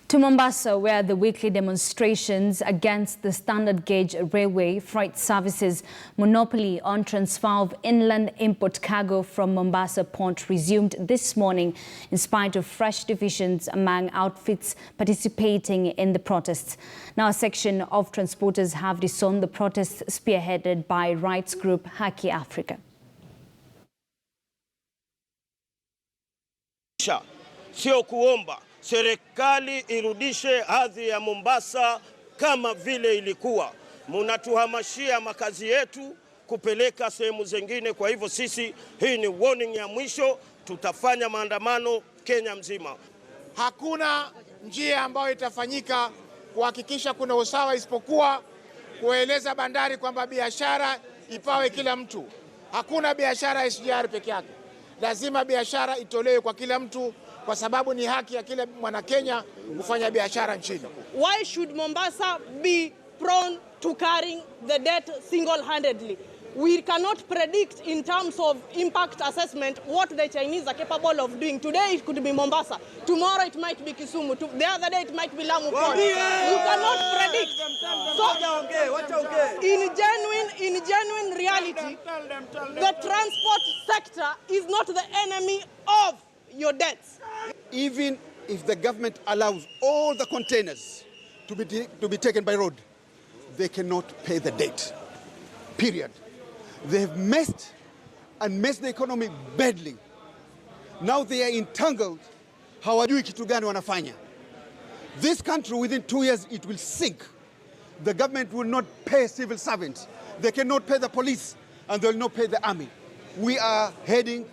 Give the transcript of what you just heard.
To Mombasa, where the weekly demonstrations against the standard gauge railway freight services monopoly on transfer of inland import cargo from Mombasa port resumed this morning in spite of fresh divisions among outfits participating in the protests. Now a section of transporters have disowned the protests spearheaded by rights group Haki Africa. Sio kuomba serikali irudishe hadhi ya Mombasa kama vile ilikuwa. Mnatuhamashia makazi yetu kupeleka sehemu zingine. Kwa hivyo sisi, hii ni warning ya mwisho. Tutafanya maandamano Kenya mzima. Hakuna njia ambayo itafanyika kuhakikisha kuna usawa isipokuwa kueleza bandari kwamba biashara ipawe kila mtu. Hakuna biashara ya SGR peke yake. Lazima biashara itolewe kwa kila mtu, kwa sababu ni haki ya kila mwana Kenya kufanya biashara nchini. Why should Mombasa be prone to carrying the debt single-handedly? We cannot predict in terms of impact assessment what the Chinese are capable of doing. Today it could be Mombasa. Tomorrow it might be Kisumu. The other day it might be Lamu Port. You cannot predict. So, in genuine reality, the transport sector is not the enemy of your debts. Even if the government allows all the containers to be taken by road, they cannot pay the debt. Period. They have messed the economy badly. Now they are entangled. Hawajui kitu gani wanafanya. This country, within 2 years, it will sink. The government will not pay civil servants. They cannot pay the police, and they will not pay the army. We are heading